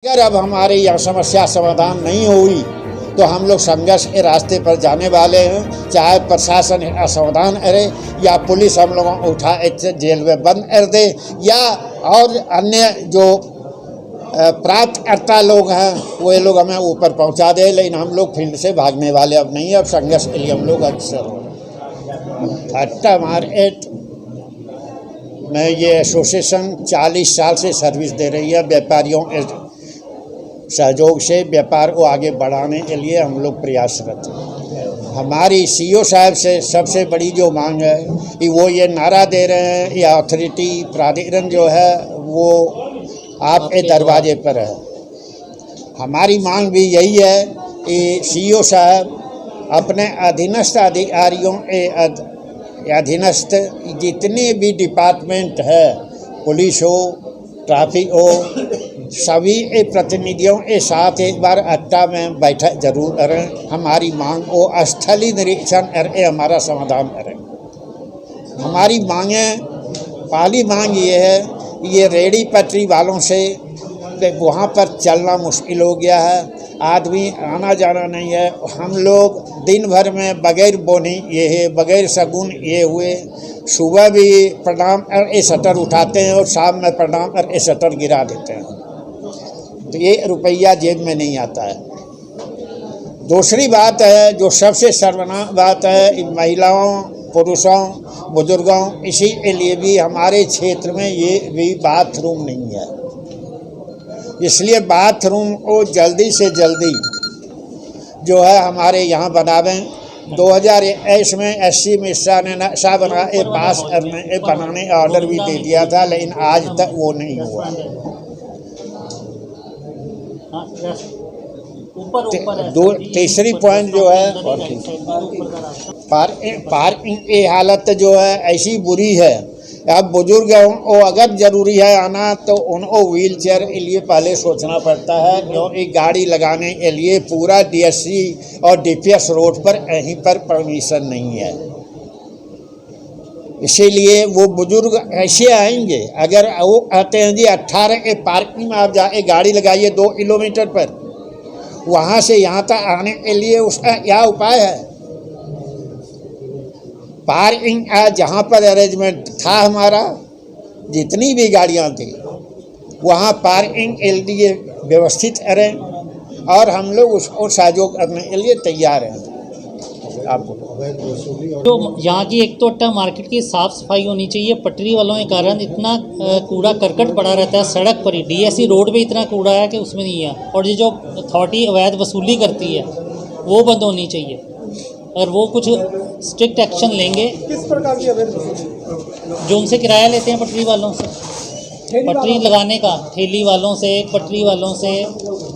अगर अब हमारे यहाँ समस्या समाधान नहीं हुई तो हम लोग संघर्ष के रास्ते पर जाने वाले हैं। चाहे प्रशासन असमाधान करे या पुलिस हम लोगों को उठा जेल में बंद कर दे या और अन्य जो प्राप्तकर्ता लोग हैं वो ये लोग हमें ऊपर पहुंचा दे, लेकिन हम लोग फील्ड से भागने वाले अब नहीं है। अब संघर्ष के लिए हम लोग अग्रसर हो। अट्टा मार्केट में ये एसोसिएशन 40 साल से सर्विस दे रही है। व्यापारियों के सहयोग से व्यापार को आगे बढ़ाने के लिए हम लोग प्रयासरत हैं। हमारी सीईओ साहब से सबसे बड़ी जो मांग है कि वो ये नारा दे रहे हैं कि अथॉरिटी प्राधिकरण जो है वो आपके दरवाजे पर है। हमारी मांग भी यही है कि सीईओ साहब अपने अधीनस्थ अधिकारियों के अधीनस्थ जितने भी डिपार्टमेंट है, पुलिस हो, ट्रैफिक हो, सभी प्रतिनिधियों के साथ एक बार अट्टा में बैठक जरूर करें। हमारी मांग को स्थलीय निरीक्षण करके हमारा समाधान करें। हमारी मांगें, पहली मांग ये है, ये रेहड़ी पटरी वालों से वहाँ पर चलना मुश्किल हो गया है, आदमी आना जाना नहीं है। हम लोग दिन भर में बगैर बोनी ये है, बगैर शगुन ये हुए, सुबह भी प्रणाम कर शटर उठाते हैं और शाम में प्रणाम कर शटर गिरा देते हैं, तो ये रुपया जेब में नहीं आता है। दूसरी बात है जो सबसे शर्मनाक बात है, महिलाओं, पुरुषों, बुजुर्गों, इसी के लिए भी हमारे क्षेत्र में ये भी बाथरूम नहीं है। इसलिए बाथरूम को जल्दी से जल्दी जो है हमारे यहाँ बनावें। 2021 में एससी मिश्रा ने नक्शा बनाने का ऑर्डर भी दे दिया था, लेकिन आज तक वो नहीं हुआ। तीसरी पॉइंट जो है पार्किंग की हालत जो है ऐसी बुरी है। अब बुजुर्गों को अगर ज़रूरी है आना तो उनको व्हील चेयर के लिए पहले सोचना पड़ता है, क्योंकि गाड़ी लगाने के लिए पूरा डीएससी और डीपीएस रोड पर कहीं पर परमिशन नहीं है। इसीलिए वो बुजुर्ग ऐसे आएंगे, अगर वो कहते हैं जी 18 के पार्किंग में आप जाके गाड़ी लगाइए 2 किलोमीटर पर, वहाँ से यहाँ तक आने के लिए उसका क्या उपाय है? पार्किंग जहाँ पर अरेंजमेंट था हमारा, जितनी भी गाड़ियाँ थी वहाँ पार्किंग के लिए व्यवस्थित करें और हम लोग उसको सहयोग करने के लिए तैयार हैं। आपको तो यहाँ की एक तो अट्टा मार्केट की साफ़ सफाई होनी चाहिए। पटरी वालों के कारण इतना कूड़ा करकट पड़ा रहता है सड़क पर ही, डीएससी रोड पे इतना कूड़ा है कि उसमें नहीं है। और ये जो अथॉरिटी अवैध वसूली करती है वो बंद होनी चाहिए और वो कुछ स्ट्रिक्ट एक्शन लेंगे। किस प्रकार की अवैध वसूली? जो उनसे किराया लेते हैं पटरी वालों से, पटरी लगाने का, ठेली वालों से, पटरी वालों से,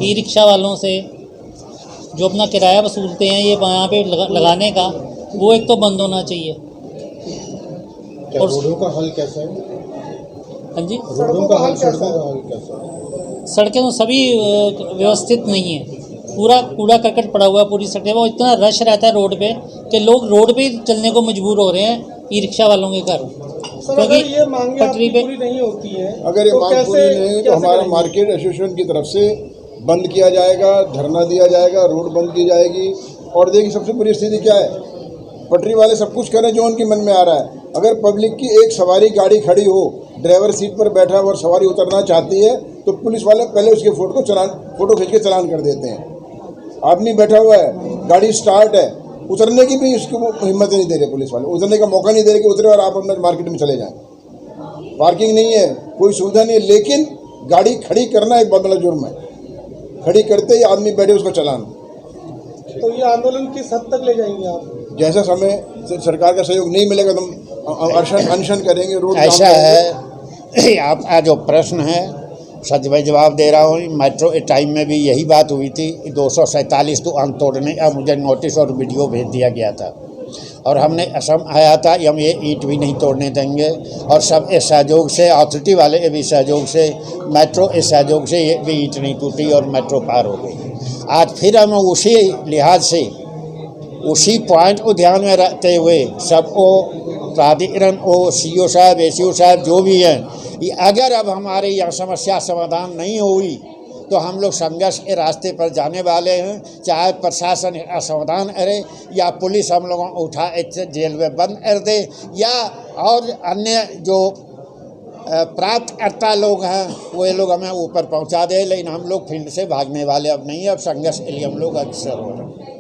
ई रिक्शा वालों से जो अपना किराया वसूलते हैं ये वहाँ पे लगाने का, वो एक तो बंद होना चाहिए। और रोडों का हल कैसा है? हाँ जी, रोडों का हल, सड़कों का हल कैसा है? सड़कें तो सभी व्यवस्थित नहीं है, पूरा कूड़ा करकट पड़ा हुआ है पूरी सड़कें। वो इतना रश रहता है रोड पे कि लोग रोड पे चलने को मजबूर हो रहे हैं ई रिक्शा वालों के कारण, क्योंकि ये मांगे पटरी पे पूरी नहीं होती है। अगर ये मांग पूरी नहीं तो हमारा मार्केट एसोसिएशन की तरफ से बंद किया जाएगा, धरना दिया जाएगा, रोड बंद की जाएगी। और देखिए सबसे बुरी स्थिति क्या है, पटरी वाले सब कुछ करें जो उनके मन में आ रहा है। अगर पब्लिक की एक सवारी गाड़ी खड़ी हो, ड्राइवर सीट पर बैठा और सवारी उतरना चाहती है तो पुलिस वाले पहले उसके फोटो खींच के चालान कर देते हैं। आदमी बैठा हुआ है, गाड़ी स्टार्ट है, उतरने की भी उसको हिम्मत नहीं दे रहे पुलिस वाले, उतरने का मौका नहीं दे रहे कि उतरे और आप अपने मार्केट में चले जाएं। पार्किंग नहीं है, कोई सुविधा नहीं है, लेकिन गाड़ी खड़ी करना एक बहुत बड़ा जुर्म है। खड़ी करते ही आदमी बैठे उसको चलान। तो ये आंदोलन किस हद तक ले जाएंगे आप? जैसा समय सरकार का सहयोग नहीं मिलेगा तो हम अनशन करेंगे, रोड ऐसा है। आपका जो प्रश्न है सच में जवाब दे रहा हूँ। मेट्रो के टाइम में भी यही बात हुई थी, 247 दुकान तोड़ने का मुझे नोटिस और वीडियो भेज दिया गया था और हमने असम आया था कि हम ये ईंट भी नहीं तोड़ने देंगे। और सब के सहयोग से, अथॉरिटी वाले के भी सहयोग से, मेट्रो के सहयोग से ये भी ईंट नहीं टूटी और मेट्रो पार हो गई। आज फिर हम उसी लिहाज से, उसी पॉइंट को ध्यान में रखते हुए सबको, प्राधिकरण को, सीईओ साहब, एसीओ साहब जो भी हैं, अगर अब हमारे यहाँ समस्या समाधान नहीं हुई तो हम लोग संघर्ष के रास्ते पर जाने वाले हैं। चाहे प्रशासन असावधान करे या पुलिस हम लोगों को उठा जेल में बंद कर दे या और अन्य जो प्राप्तकर्ता लोग हैं वो ये लोग हमें ऊपर पहुंचा दे, लेकिन हम लोग फील्ड से भागने वाले अब नहीं है। अब संघर्ष के लिए हम लोग अग्रसर हो रहे हैं।